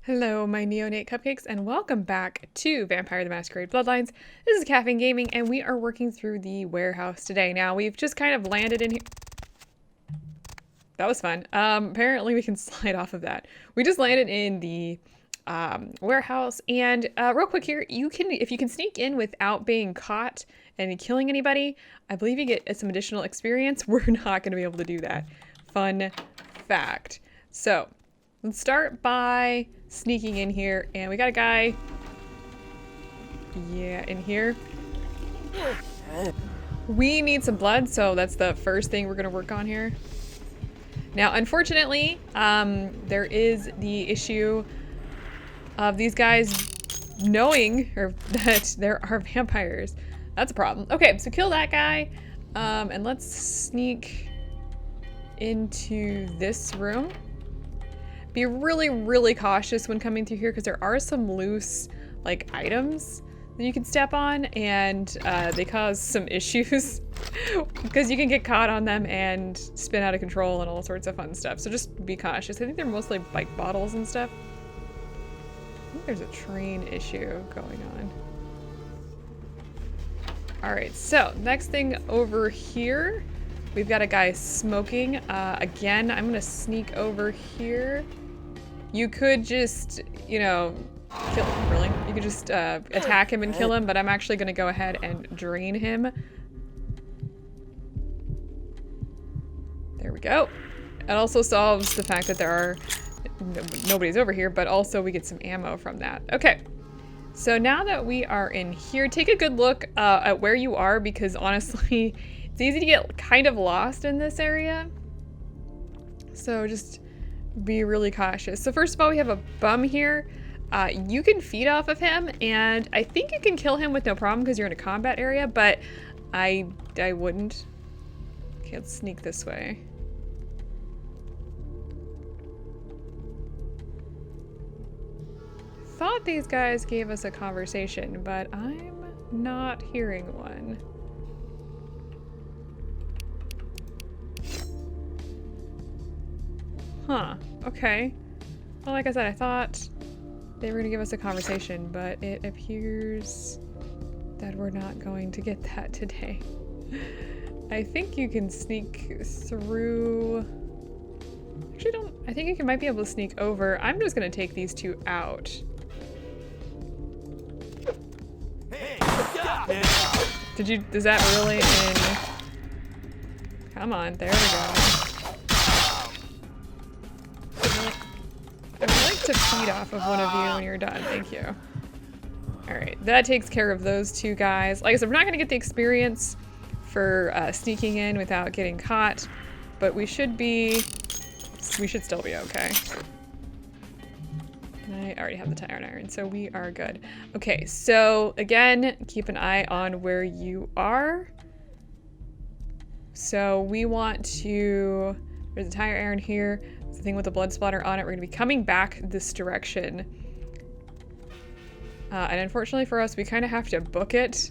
Hello, my neonate cupcakes, and welcome back to Vampire the Masquerade Bloodlines. This is KaffeineGaming, and we are working through the warehouse today. Now, we've just kind of landed in here. That was fun. Apparently we can slide off of that. We just landed in the warehouse, and real quick here, if you can sneak in without being caught and killing anybody, I believe you get some additional experience. We're not going to be able to do that. Fun fact. So, let's start by sneaking in here, and we got a guy, in here. We need some blood, so that's the first thing we're gonna work on here. Now, unfortunately, there is the issue of these guys knowing that there are vampires. That's a problem. Okay, so kill that guy, and let's sneak into this room. Be really, really cautious when coming through here because there are some loose, like, items that you can step on, and they cause some issues because you can get caught on them and spin out of control and all sorts of fun stuff. So just be cautious. I think they're mostly like bottles and stuff. I think there's a train issue going on. All right, so next thing over here, we've got a guy smoking. Again, I'm gonna sneak over here. You could just, you know, kill him, really. You could just attack him and kill him, but I'm actually gonna go ahead and drain him. There we go. It also solves the fact that there are, nobody's over here, but also we get some ammo from that. Okay, so now that we are in here, take a good look at where you are, because honestly, it's easy to get kind of lost in this area. So just be really cautious. So first of all, we have a bum here. You can feed off of him, and I think you can kill him with no problem because you're in a combat area, but I wouldn't. Okay, let's sneak this way. Thought these guys gave us a conversation, but I'm not hearing one. Huh, okay. Well, like I said, I thought they were gonna give us a conversation, but it appears that we're not going to get that today. I think you can sneak through... Actually, I think you might be able to sneak over. I'm just gonna take these two out. Is that really in... Come on, there we go. I would like to feed off of one of you when you're done. Thank you. Alright, that takes care of those two guys. Like I said, we're not going to get the experience for sneaking in without getting caught, but we should still be okay. I already have the tire iron, so we are good. Okay, so again, keep an eye on where you are. So we want to... There's a tire iron here. The thing with the blood splatter on it. We're going to be coming back this direction. And unfortunately for us, we kind of have to book it.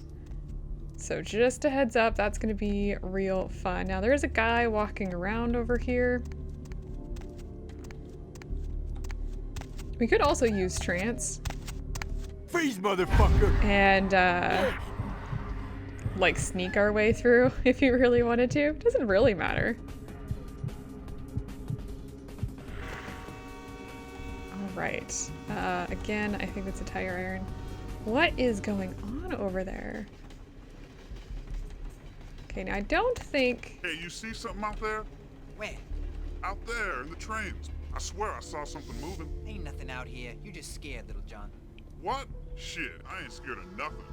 So just a heads up, that's going to be real fun. Now there's a guy walking around over here. We could also use trance. Freeze, motherfucker! And like sneak our way through if you really wanted to. Doesn't really matter. Right. Again, I think it's a tire iron. What is going on over there? Okay, now I don't think... Hey, you see something out there? Where? Out there, in the trains. I swear I saw something moving. Ain't nothing out here. You just scared, Little John. What? Shit, I ain't scared of nothing.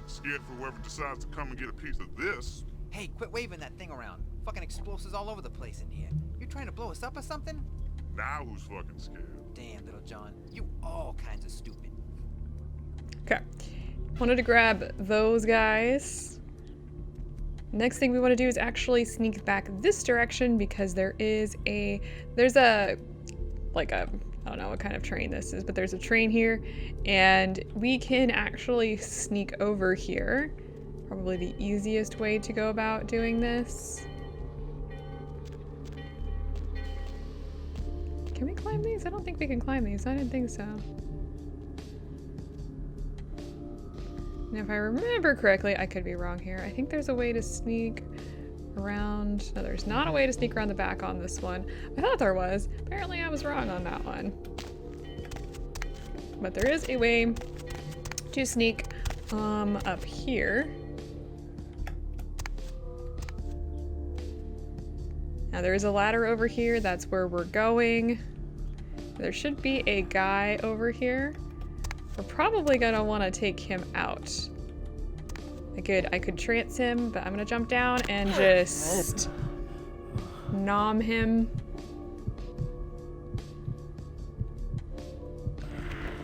Scared for whoever decides to come and get a piece of this. Hey, quit waving that thing around. Fucking explosives all over the place in here. You trying to blow us up or something? Now who's fucking scared? Damn, Little John. You all kinds of stupid. Okay. Wanted to grab those guys. Next thing we want to do is actually sneak back this direction because there's a, like a, I don't know what kind of train this is, but there's a train here, and we can actually sneak over here. Probably the easiest way to go about doing this. Can we climb these? I don't think we can climb these. I didn't think so. Now, if I remember correctly, I could be wrong here. I think there's a way to sneak around. No, there's not a way to sneak around the back on this one. I thought there was. Apparently I was wrong on that one. But there is a way to sneak up here. Now there is a ladder over here. That's where we're going. There should be a guy over here. We're probably gonna want to take him out. I could trance him, but I'm gonna jump down and just nom him.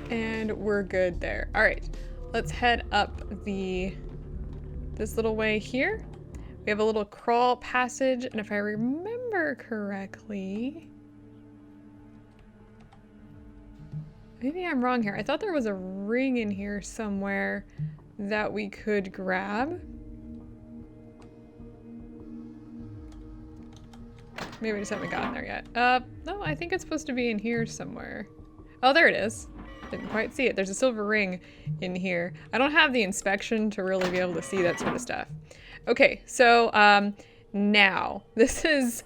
And we're good there. All right, let's head up this little way here. We have a little crawl passage, and if I remember correctly, maybe I'm wrong here. I thought there was a ring in here somewhere that we could grab. Maybe we just haven't gotten there yet. No, I think it's supposed to be in here somewhere. Oh, there it is. Didn't quite see it. There's a silver ring in here. I don't have the inspection to really be able to see that sort of stuff. Okay, so now this is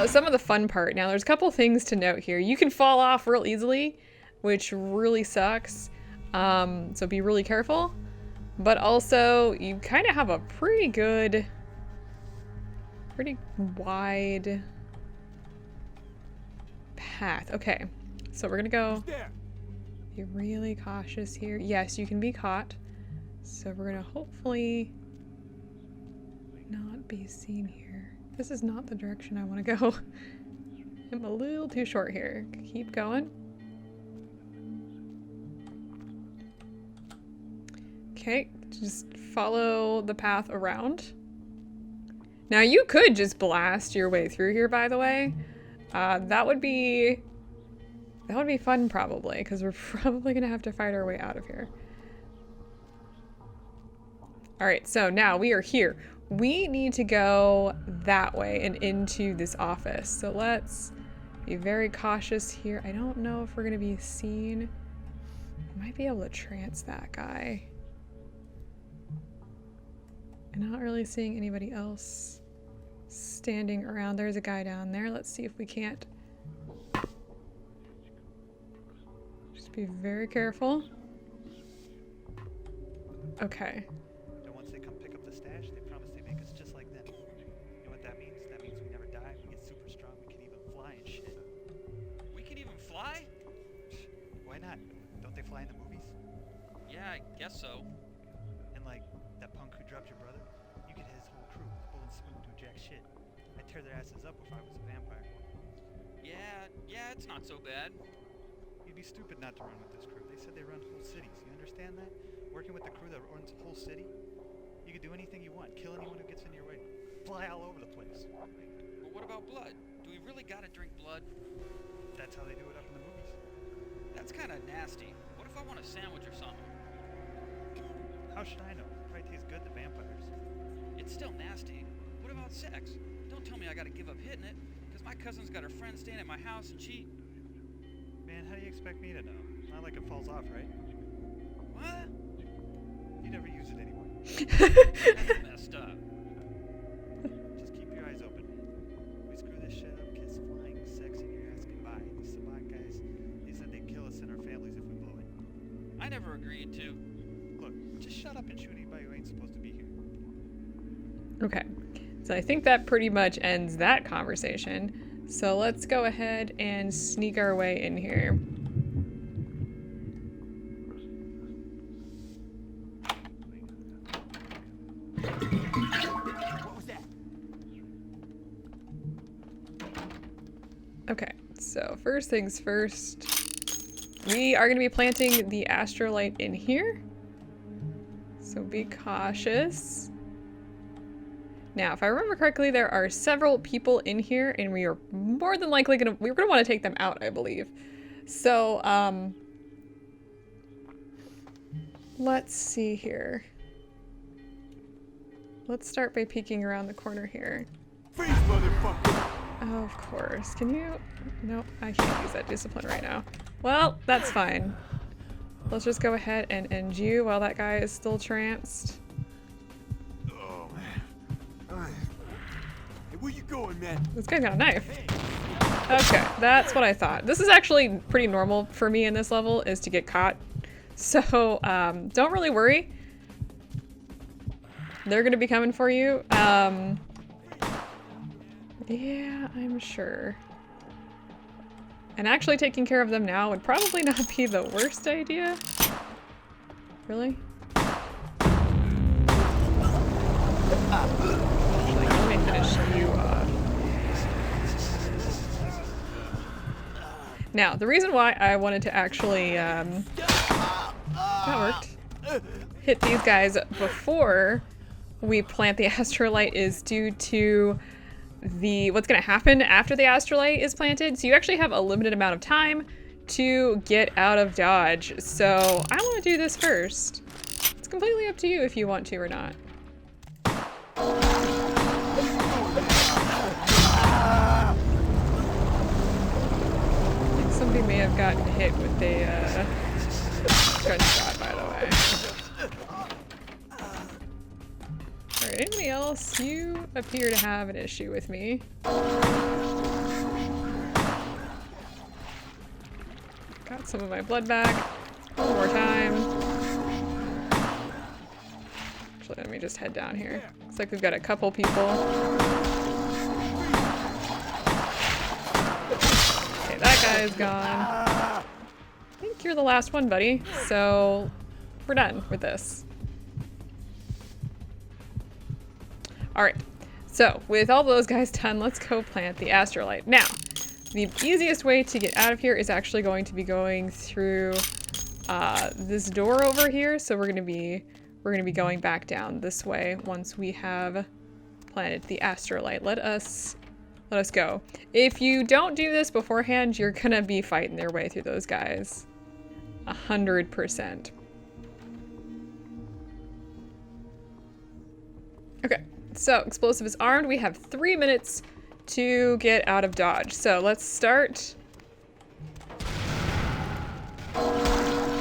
some of the fun part. Now there's a couple things to note here. You can fall off real easily, which really sucks. So be really careful. But also you kind of have a pretty wide path. Okay, so we're gonna go be really cautious here. Yes, you can be caught. So we're gonna hopefully not be seen here. This is not the direction I want to go. I'm a little too short here. Keep going. Okay, just follow the path around. Now you could just blast your way through here, by the way. That would be fun probably, because we're probably gonna have to fight our way out of here. All right, so now we are here. We need to go that way and into this office. So let's be very cautious here. I don't know if we're gonna be seen. I might be able to trance that guy. I'm not really seeing anybody else standing around. There's a guy down there. Let's see if we can't. Just be very careful. Okay. And once they come pick up the stash, they promise they make us just like them. You know what that means? That means we never die, we get super strong, we can even fly and shit. We can even fly? Why not? Don't they fly in the movies? Yeah, I guess so. And like, that punk who dropped your brother? You get his whole crew. Bull and Spoon do jack shit. I'd tear their asses up if I was a vampire. Yeah, it's not so bad. You'd be stupid not to run with this crew. They said they run whole cities. You understand that? Working with the crew that runs a whole city, you can do anything you want. Kill anyone who gets in your way. Fly all over the place. But what about blood? Do we really gotta drink blood? That's how they do it up in the movies. That's kind of nasty. What if I want a sandwich or something? How should I know? Probably tastes good to vampires. It's still nasty. What about sex? Don't tell me I gotta give up hitting it, because my cousin's got her friend staying at my house and cheat. Man, how do you expect me to know? Not like it falls off, right? What? You never use it anyway. That's messed up. Just keep your eyes open. We screw this shit up, kids flying, sex, and you're asking bye. These sabbat guys, they said they'd kill us and our families if we blow it. I never agreed to. Look, just shut up and shoot anybody who ain't supposed to be here. Okay, so I think that pretty much ends that conversation. So let's go ahead and sneak our way in here. What was that? Okay, so first things first, we are going to be planting the astrolight in here. So be cautious. Now, if I remember correctly, there are several people in here, and we are more than likely we're gonna want to take them out, I believe. So, let's see here. Let's start by peeking around the corner here. Freeze, motherfucker! Oh, of course. Can you? No, I can't use that discipline right now. Well, that's fine. Let's just go ahead and end you while that guy is still tranced. Oh, man. Hey, where you going, man? This guy's got a knife. Okay, that's what I thought. This is actually pretty normal for me in this level, is to get caught. So, don't really worry. They're gonna be coming for you. Yeah, I'm sure. And actually taking care of them now would probably not be the worst idea. Really? Actually, let me finish you off. Now, the reason why I wanted to actually, that worked, hit these guys before we plant the astrolite is due to what's going to happen after the astrolite is planted. So you actually have a limited amount of time to get out of dodge. So I want to do this first. It's completely up to you if you want to or not. I think somebody may have gotten hit with a gunshot, by the way. Alright, anybody else? You appear to have an issue with me. Got some of my blood back. One more time. Actually, let me just head down here. Looks like we've got a couple people. Okay, that guy is gone. I think you're the last one, buddy. So, we're done with this. Alright, so with all those guys done, let's go plant the astrolite. Now, the easiest way to get out of here is actually going to be going through this door over here. So we're gonna be going back down this way once we have planted the astrolite. Let us go. If you don't do this beforehand, you're gonna be fighting your way through those guys. 100%. Okay. So, explosive is armed. We have 3 minutes to get out of dodge. So, let's start.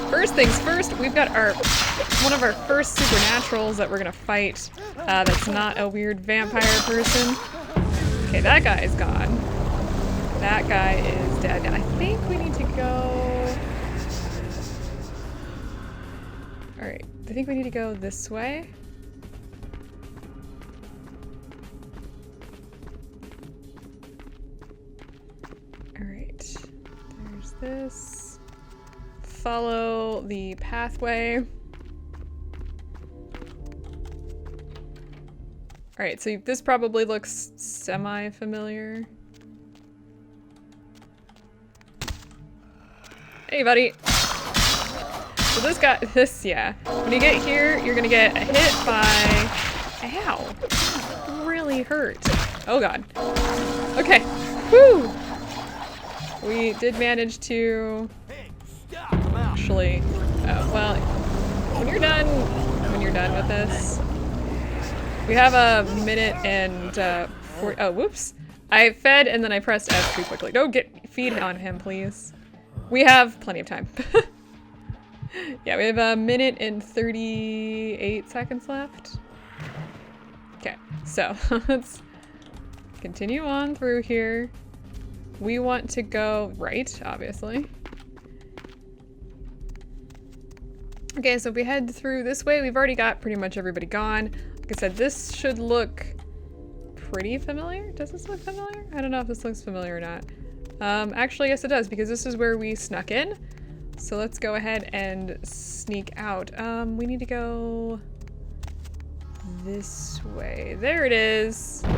First things first, we've got one of our first supernaturals that we're gonna fight. That's not a weird vampire person. Okay, that guy is gone. That guy is dead. I think we need to go... Alright, I think we need to go this way. Alright, there's this. Follow the pathway. Alright, so this probably looks semi-familiar. Hey, buddy. So this guy, yeah. When you get here, you're gonna get hit by... Ow. Really hurt. Oh god. Okay. Whew. We did manage to... Actually... well, when you're done with this... We have a minute and... oh, whoops. I fed and then I pressed F too quickly. Don't feed on him, please. We have plenty of time. Yeah, we have a minute and 38 seconds left. Okay, so let's continue on through here. We want to go right, obviously. Okay, so if we head through this way, we've already got pretty much everybody gone. Like I said, this should look pretty familiar. Does this look familiar? I don't know if this looks familiar or not. Actually, yes it does, because this is where we snuck in. So let's go ahead and sneak out. We need to go this way. There it is. We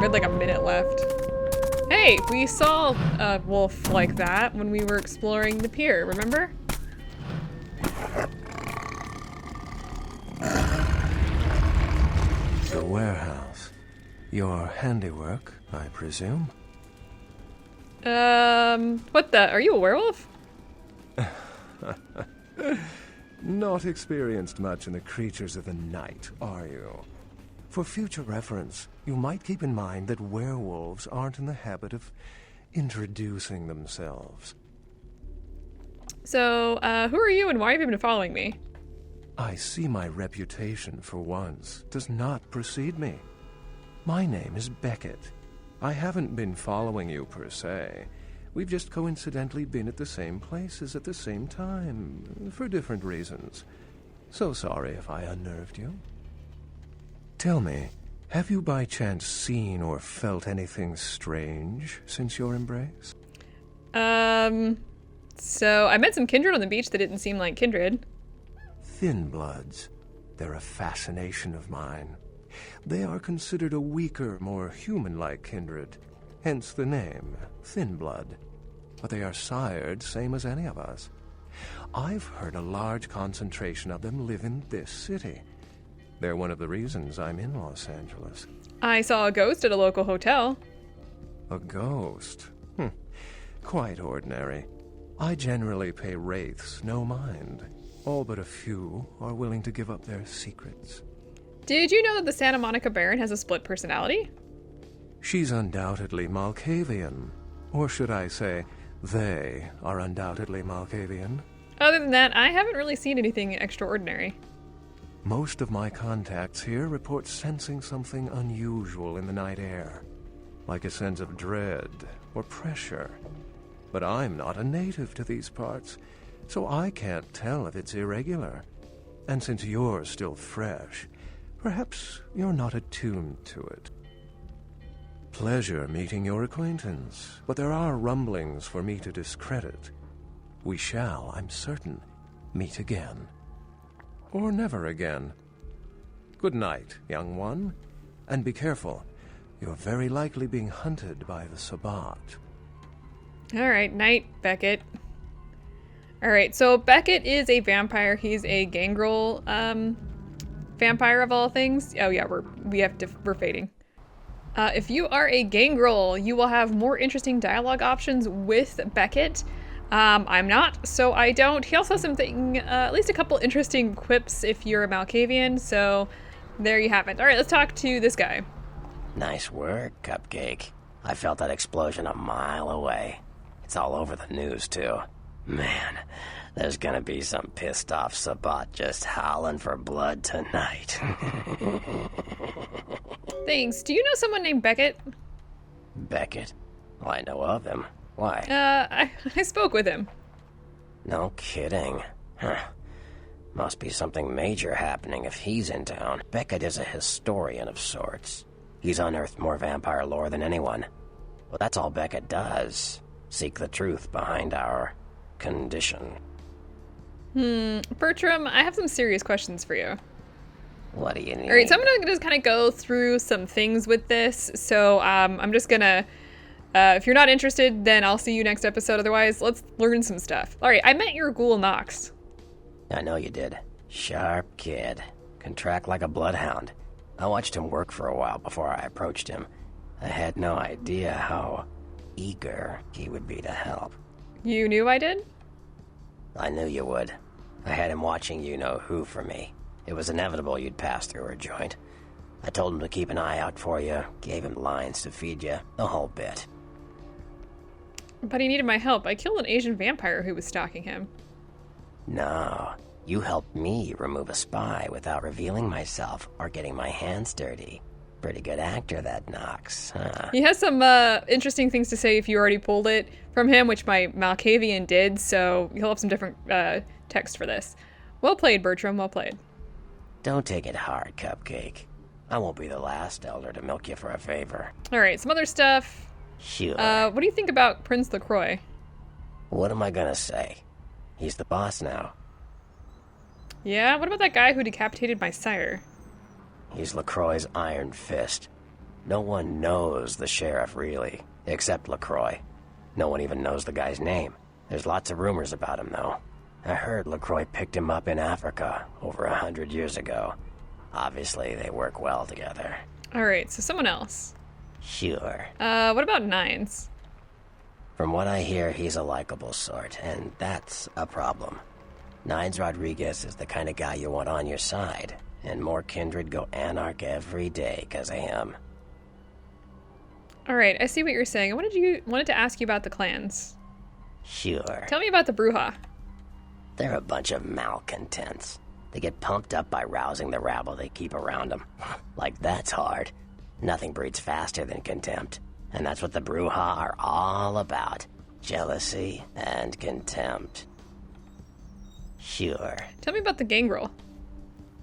had like a minute left. Hey, we saw a wolf like that when we were exploring the pier, remember? The warehouse. Your handiwork, I presume? What the? Are you a werewolf? Not experienced much in the creatures of the night, are you? For future reference, you might keep in mind that werewolves aren't in the habit of introducing themselves. So, who are you and why have you been following me? I see my reputation, for once, does not precede me. My name is Beckett. I haven't been following you per se. We've just coincidentally been at the same places at the same time, for different reasons. So sorry if I unnerved you. Tell me, have you by chance seen or felt anything strange since your embrace? So I met some Kindred on the beach that didn't seem like Kindred. Thin bloods. They're a fascination of mine. They are considered a weaker, more human-like kindred, hence the name, Thin Blood. But they are sired same as any of us. I've heard a large concentration of them live in this city. They're one of the reasons I'm in Los Angeles. I saw a ghost at a local hotel. A ghost? Quite ordinary. I generally pay wraiths no mind. All but a few are willing to give up their secrets. Did you know that the Santa Monica Baron has a split personality? She's undoubtedly Malkavian. Or should I say, they are undoubtedly Malkavian. Other than that, I haven't really seen anything extraordinary. Most of my contacts here report sensing something unusual in the night air, like a sense of dread or pressure. But I'm not a native to these parts, so I can't tell if it's irregular. And since you're still fresh, perhaps you're not attuned to it. Pleasure meeting your acquaintance, but there are rumblings for me to discredit. We shall, I'm certain, meet again. Or never again. Good night, young one, and be careful. You're very likely being hunted by the Sabbat. Alright, night, Beckett. Alright, so Beckett is a vampire. He's a gangrel vampire of all things. Oh yeah, we're fading. If you are a gangrel, you will have more interesting dialogue options with Beckett. I'm not, so I don't. He also has something, at least a couple interesting quips if you're a Malkavian, so there you have it. Alright, let's talk to this guy. Nice work, Cupcake. I felt that explosion a mile away. It's all over the news, too. Man, there's gonna be some pissed off Sabbat just howling for blood tonight. Thanks. Do you know someone named Beckett? Beckett? Well, I know of him. Why? I spoke with him. No kidding. Huh. Must be something major happening if he's in town. Beckett is a historian of sorts. He's unearthed more vampire lore than anyone. Well, that's all Beckett does. Seek the truth behind our condition. Bertram, I have some serious questions for you. What do you need? Alright, so I'm gonna just kind of go through some things with this. So, I'm just gonna... if you're not interested, then I'll see you next episode. Otherwise, let's learn some stuff. Alright, I met your ghoul Nox. I know you did. Sharp kid. Can track like a bloodhound. I watched him work for a while before I approached him. I had no idea how eager he would be to help. You knew I did? I knew you would. I had him watching you-know-who for me. It was inevitable you'd pass through her joint. I told him to keep an eye out for you, gave him lines to feed you, the whole bit. But he needed my help. I killed an Asian vampire who was stalking him. No, you helped me remove a spy without revealing myself or getting my hands dirty. Pretty good actor, that Nox, huh? He has some interesting things to say if you already pulled it from him, which my Malkavian did, so he'll have some different text for this. Well played, Bertram, well played. Don't take it hard, Cupcake. I won't be the last elder to milk you for a favor. Alright, some other stuff. Sure. What do you think about Prince LaCroix? What am I gonna say? He's the boss now. Yeah, what about that guy who decapitated my sire? He's LaCroix's iron fist. No one knows the sheriff, really, except LaCroix. No one even knows the guy's name. There's lots of rumors about him, though. I heard LaCroix picked him up in Africa over 100 years ago. Obviously, they work well together. Alright, so someone else. Sure. What about Nines? From what I hear, he's a likable sort, and that's a problem. Nines Rodriguez is the kind of guy you want on your side. And more Kindred go anarch every day because of him. All right, I see what you're saying. I wanted to ask you about the clans. Sure. Tell me about the Bruja. They're a bunch of malcontents. They get pumped up by rousing the rabble they keep around them. Like, that's hard. Nothing breeds faster than contempt. And that's what the Bruja are all about. Jealousy and contempt. Sure. Tell me about the gangrel.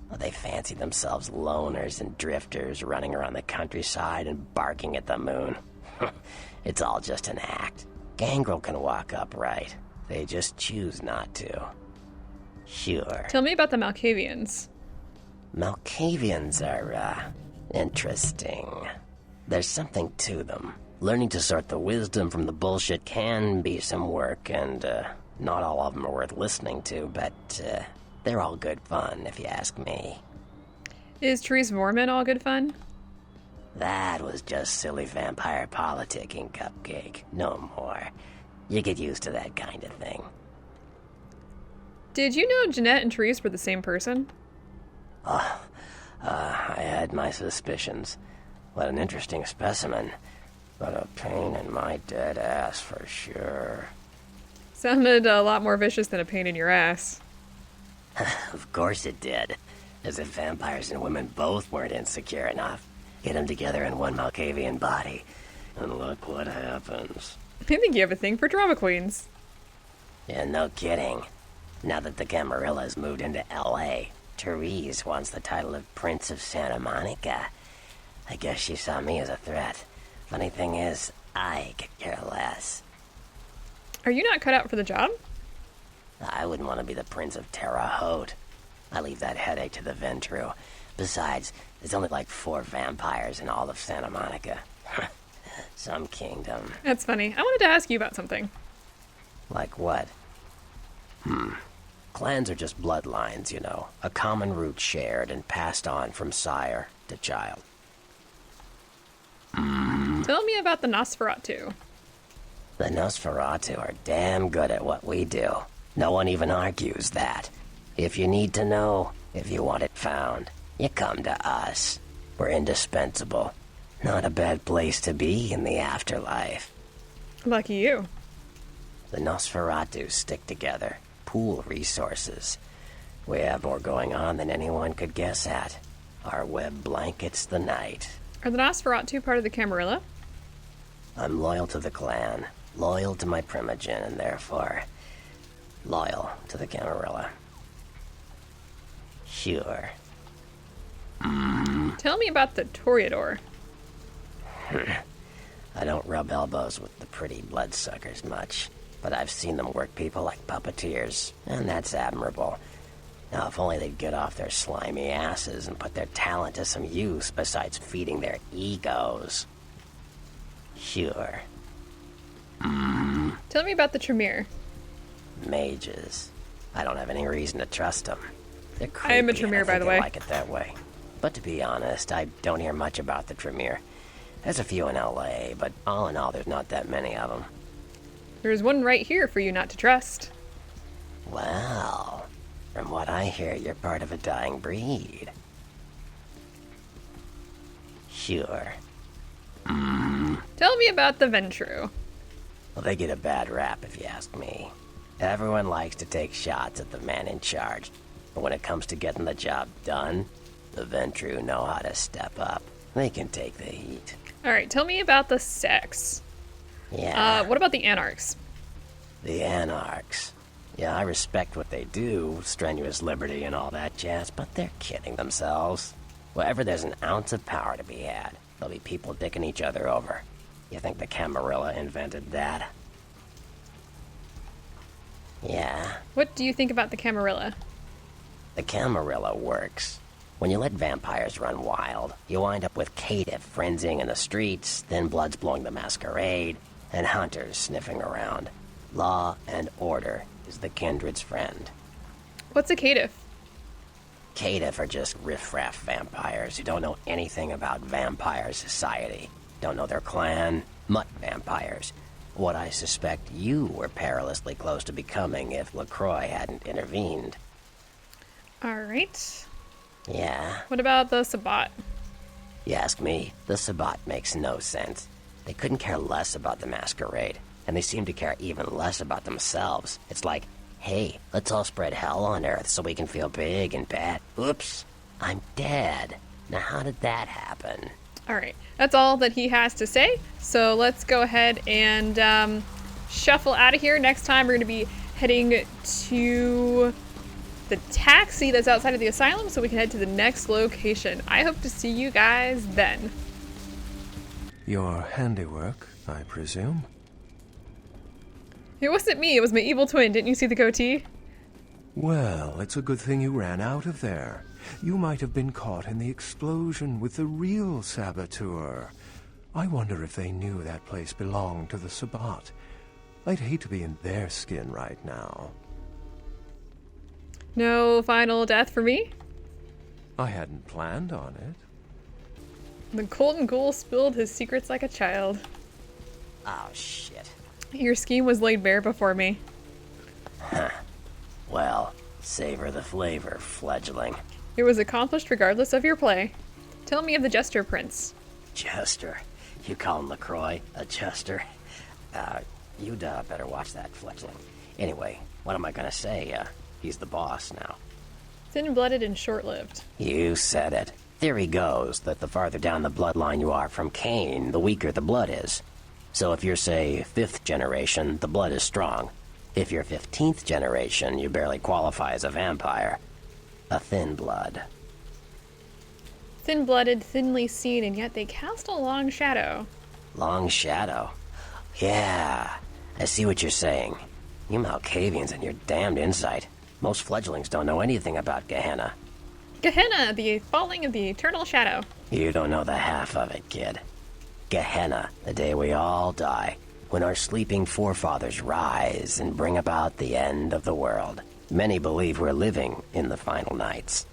Well, they fancy themselves loners and drifters running around the countryside and barking at the moon. It's all just an act. Gangrel can walk upright. They just choose not to. Sure. Tell me about the Malkavians. Malkavians are, interesting. There's something to them. Learning to sort the wisdom from the bullshit can be some work, and, not all of them are worth listening to, but, they're all good fun, if you ask me. Is Therese Vorman all good fun? That was just silly vampire politicking, Cupcake. No more. You get used to that kind of thing. Did you know Jeanette and Therese were the same person? I had my suspicions. What an interesting specimen. But a pain in my dead ass for sure. Sounded a lot more vicious than a pain in your ass. Of course it did. As if vampires and women both weren't insecure enough. Get them together in one Malkavian body, and look what happens. I think you have a thing for drama queens. Yeah, no kidding. Now that the Camarillas moved into L.A., Therese wants the title of Prince of Santa Monica. I guess she saw me as a threat. Funny thing is, I could care less. Are you not cut out for the job? I wouldn't want to be the Prince of Terre Haute. I leave that headache to the Ventru. Besides, there's only like 4 vampires in all of Santa Monica. Some kingdom. That's funny. I wanted to ask you about something. Like what? Clans are just bloodlines, you know. A common root shared and passed on from sire to child. Tell me about the Nosferatu. The Nosferatu are damn good at what we do. No one even argues that. If you need to know, if you want it found, you come to us. We're indispensable. Not a bad place to be in the afterlife. Lucky you. The Nosferatu stick together, pool resources. We have more going on than anyone could guess at. Our web blankets the night. Are the Nosferatu part of the Camarilla? I'm loyal to the clan, loyal to my primogen, and therefore loyal to the Camarilla. Sure. Tell me about the Toreador. I don't rub elbows with the pretty bloodsuckers much, but I've seen them work people like puppeteers, and that's admirable. Now, if only they'd get off their slimy asses and put their talent to some use besides feeding their egos. Sure. Tell me about the Tremere. Mages. I don't have any reason to trust them. They're creepy. I am a Tremere, by the way. I like it that way. But to be honest, I don't hear much about the Tremere. There's a few in L.A., but all in all, there's not that many of them. There's one right here for you not to trust. Well, from what I hear, you're part of a dying breed. Sure. Tell me about the Ventru. Well, they get a bad rap, if you ask me. Everyone likes to take shots at the man in charge. But when it comes to getting the job done, the Ventru know how to step up. They can take the heat. Alright, tell me about the Sex. Yeah. What about the Anarchs? The Anarchs. Yeah, I respect what they do, strenuous liberty and all that jazz, but they're kidding themselves. Wherever there's an ounce of power to be had, there'll be people dicking each other over. You think the Camarilla invented that? Yeah. What do you think about the Camarilla? The Camarilla works. When you let vampires run wild, you wind up with caitiff frenzying in the streets, then bloods blowing the masquerade, and hunters sniffing around. Law and order is the Kindred's friend. What's a caitiff? Caitiff are just riffraff vampires who don't know anything about vampire society. Don't know their clan. Mutt vampires. What I suspect you were perilously close to becoming if LaCroix hadn't intervened. Alright. Yeah? What about the sabbat? You ask me, the sabbat makes no sense. They couldn't care less about the masquerade, and they seem to care even less about themselves. It's like, hey, let's all spread hell on Earth so we can feel big and bad. Oops, I'm dead. Now how did that happen? All right, that's all that he has to say. So let's go ahead and shuffle out of here. Next time we're going to be heading to the taxi that's outside of the asylum so we can head to the next location. I hope to see you guys then. Your handiwork, I presume? It wasn't me, it was my evil twin. Didn't you see the goatee? Well, it's a good thing you ran out of there. You might have been caught in the explosion with the real saboteur. I wonder if they knew that place belonged to the Sabbat. I'd hate to be in their skin right now. No final death for me? I hadn't planned on it. The Colton Ghoul spilled his secrets like a child. Oh, shit. Your scheme was laid bare before me. Huh. Well, savor the flavor, fledgling. It was accomplished regardless of your play. Tell me of the Jester Prince. Jester? You call him LaCroix a jester? You'd better watch that, fledgling. Anyway, what am I gonna say? He's the boss now. Thin-blooded and short-lived. You said it. Theory goes that the farther down the bloodline you are from Cain, the weaker the blood is. So if you're, say, 5th generation, the blood is strong. If you're 15th generation, you barely qualify as a vampire. A thin blood. Thin-blooded, thinly seen, and yet they cast a long shadow. Long shadow? Yeah, I see what you're saying. You Malkavians and your damned insight. Most fledglings don't know anything about Gehenna. Gehenna, the falling of the eternal shadow. You don't know the half of it, kid. Gehenna, the day we all die, when our sleeping forefathers rise and bring about the end of the world. Many believe we're living in the final nights.